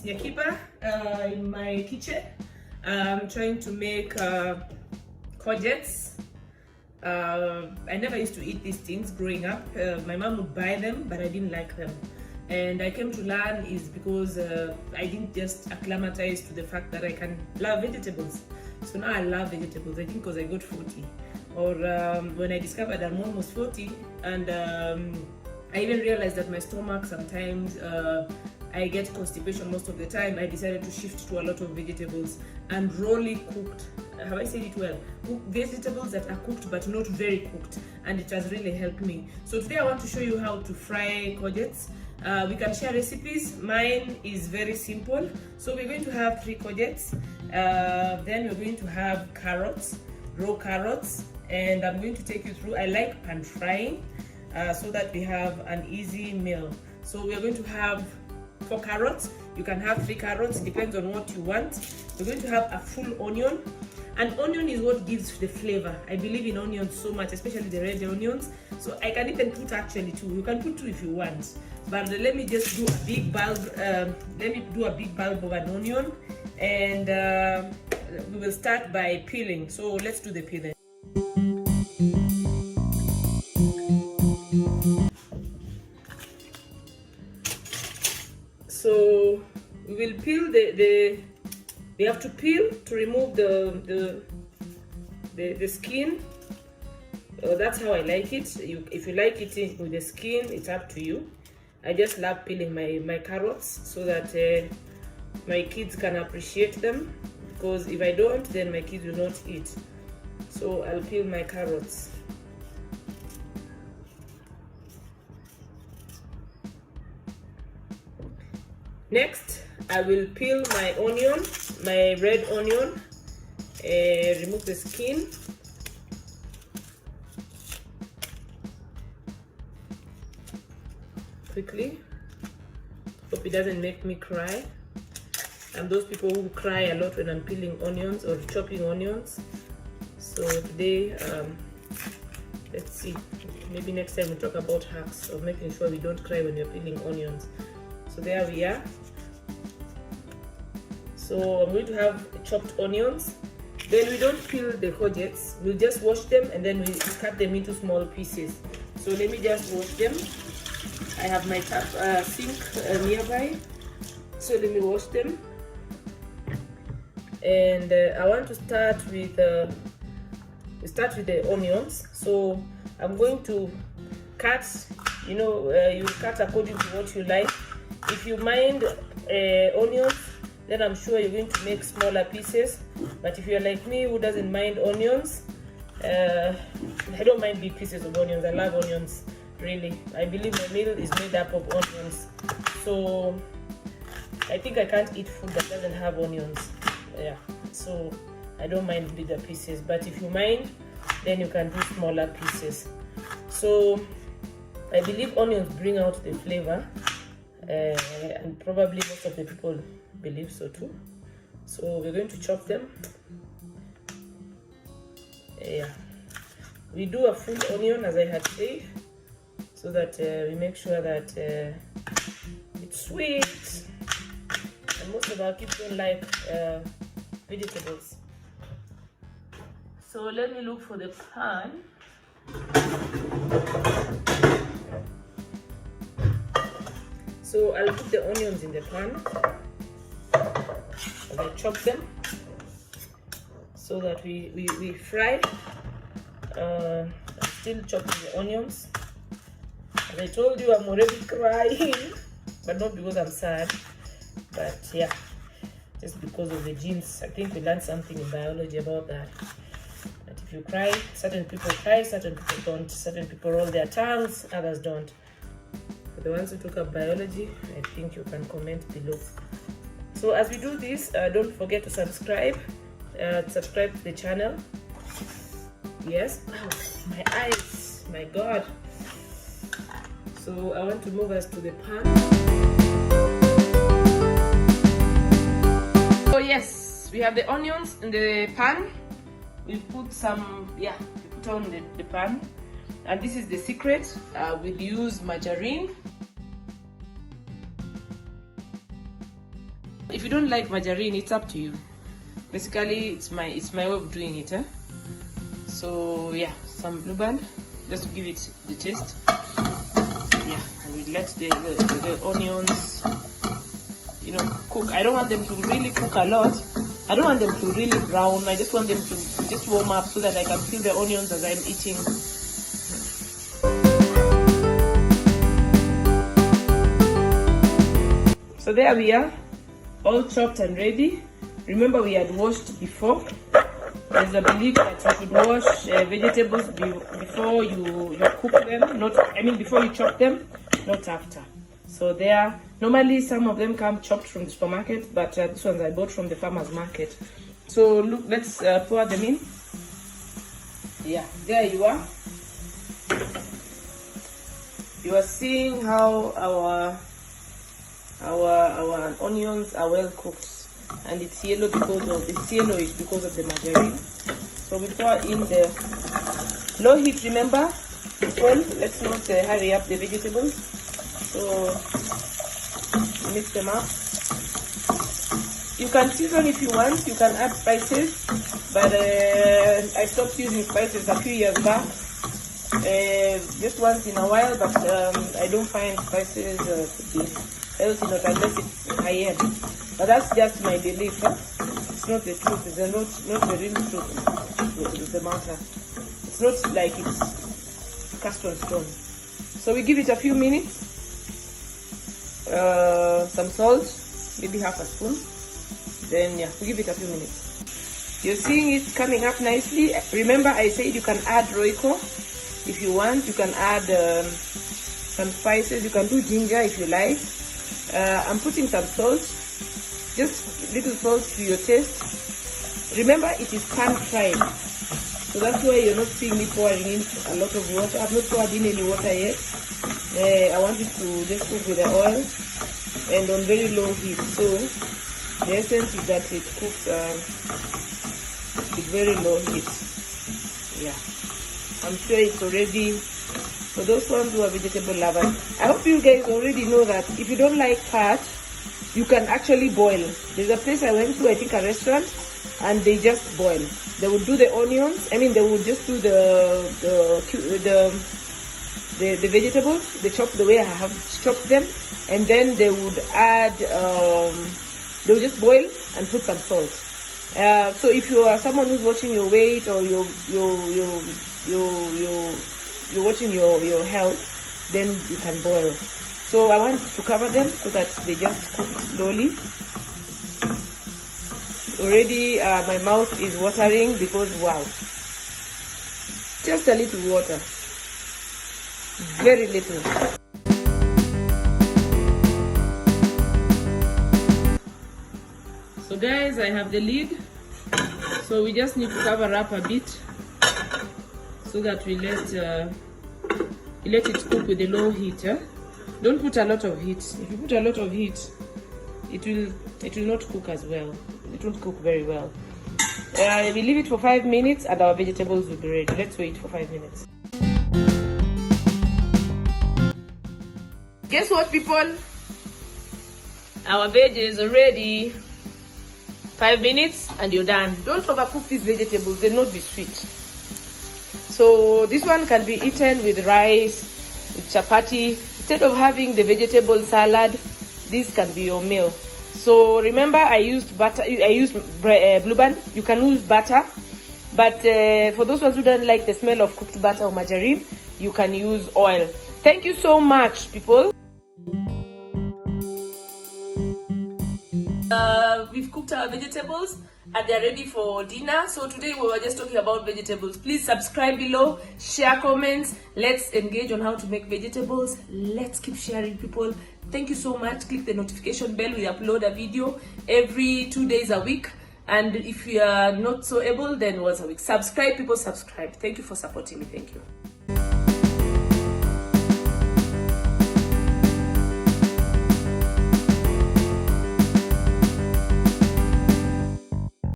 Nyakipa in my kitchen. I'm trying to make courgettes. I never used to eat these things growing up. My mom would buy them, but I didn't like them. And I came to learn is because I didn't just acclimatize to the fact that I can love vegetables. So now I love vegetables, I think because I got 40. Or when I discovered I'm almost 40, and I even realized that my stomach sometimes, I get constipation most of the time. I decided to shift to a lot of vegetables and rawly cooked, have I said it well? Vegetables that are cooked but not very cooked, and it has really helped me. So today I want to show you how to fry courgettes. We can share recipes. Mine is very simple. So we're going to have 3 courgettes. Then we're going to have carrots, raw carrots, and I'm going to take you through. I like pan frying so that we have an easy meal. So we're going to have 4 carrots. You can have 3 carrots, depends on what you want. We're going to have a full onion. And onion is what gives the flavor. I believe in onions so much, especially the red onions. So I can even put actually 2. You can put 2 if you want. But let me just do a big bulb. Let me do a big bulb of an onion, and we will start by peeling. So let's do the peeling. So we will peel we have to peel to remove the skin. That's how I like it. If you like it with the skin, it's up to you. I just love peeling my carrots so that my kids can appreciate them, because if I don't, then my kids will not eat. So I'll peel my carrots. Next, I will peel my onion, my red onion, remove the skin. Quickly. Hope it doesn't make me cry. I'm those people who cry a lot when I'm peeling onions or chopping onions. So today, let's see. Maybe next time we talk about hacks of making sure we don't cry when you're peeling onions. So there we are. So I'm going to have chopped onions. Then we don't peel the courgettes. We'll just wash them and then we cut them into small pieces. So let me just wash them. I have my tap sink nearby. So let me wash them. And I want to start with the onions. So I'm going to cut. You cut according to what you like. If you mind onions, then I'm sure you're going to make smaller pieces. But if you're like me who doesn't mind onions, I don't mind big pieces of onions. I love onions, really. I believe my meal is made up of onions. So I think I can't eat food that doesn't have onions. Yeah, so I don't mind bigger pieces. But if you mind, then you can do smaller pieces. So I believe onions bring out the flavor. And probably most of the people believe so too. So we're going to chop them. Yeah, we do a full onion as I had said, so that we make sure that it's sweet. And most of our kids don't like vegetables. So let me look for the pan. So I'll put the onions in the pan as I chop them, so that we fry. I'm still chopping the onions. As I told you, I'm already crying, but not because I'm sad, but yeah, just because of the genes. I think we learned something in biology about that. That if you cry, certain people cry, certain people don't. Certain people roll their tongues, others don't. For the ones who took up biology, I think you can comment below. So as we do this, don't forget to subscribe. Subscribe to the channel. Yes. Oh, my eyes. My God. So I want to move us to the pan. So yes, we have the onions in the pan. We put some, we put on the pan. And this is the secret. We'll use margarine. you don't like margarine, it's up to you. Basically, it's my way of doing it. So yeah, some blue band just to give it the taste. Yeah, and we let the onions, you know, cook. I don't want them to really cook a lot. I don't want them to really brown. I just want them to just warm up so that I can feel the onions as I'm eating. So there we are, all chopped and ready. Remember, we had washed before. There's a belief that you should wash vegetables before you cook them, before you chop them, not after. So there, normally some of them come chopped from the supermarket, but these ones I bought from the farmer's market. So look, let's pour them in. Yeah, there you are. You are seeing how our onions are well cooked, and it's yellowish because of the margarine. So we pour in the low heat. Remember, people, let's not hurry up the vegetables. So mix them up. You can season if you want. You can add spices, but I stopped using spices a few years back. Just once in a while, but I don't find spices to be healthy, not unless it's high-end. But that's just my belief. It's not the truth. It's not the real truth. It's the matter. It's not like it's cast on stone. So we give it a few minutes. Some salt, maybe half a spoon. Then yeah, we give it a few minutes. You're seeing it coming up nicely. Remember, I said you can add Royco if you want. You can add some spices. You can do ginger if you like. I'm putting some salt, just little salt to your taste. Remember, it is pan-fried, so that's why you're not seeing me pouring in a lot of water. I've not poured in any water yet. I want it to just cook with the oil and on very low heat. So the essence is that it cooks with very low heat. Yeah, I'm sure it's already. For those ones who are vegetable lovers, I hope you guys already know that if you don't like fat, you can actually boil. There's a place I went to, I think a restaurant, and they just boil. They would do the onions. They would just do the vegetables. They chop the way I have chopped them, and then they would add. They would just boil and put some salt. So if you are someone who's watching your weight, or you're watching your health, then you can boil. So I want to cover them so that they just cook slowly. Already my mouth is watering because wow, just a little water, very little. So guys, I have the lid, so we just need to cover up a bit so that we let it cook with the low heat. Don't put a lot of heat. If you put a lot of heat, it will not cook as well. It won't cook very well. We leave it for 5 minutes and our vegetables will be ready. Let's wait for 5 minutes. Guess what, people? Our veggies are ready. 5 minutes and you're done. Don't overcook these vegetables, they'll not be sweet. So this one can be eaten with rice, with chapati. Instead of having the vegetable salad, this can be your meal. So remember, I used butter. I used blue band. You can use butter, but for those ones who don't like the smell of cooked butter or margarine, you can use oil. Thank you so much, people. We've cooked our vegetables and they're ready for dinner. So today we were just talking about vegetables. Please subscribe below, share comments. Let's engage on how to make vegetables. Let's keep sharing, people. Thank you so much. Click the notification bell. We upload a video every 2 days a week. And if you are not so able, then once a week. Subscribe, people, subscribe. Thank you for supporting me. Thank you.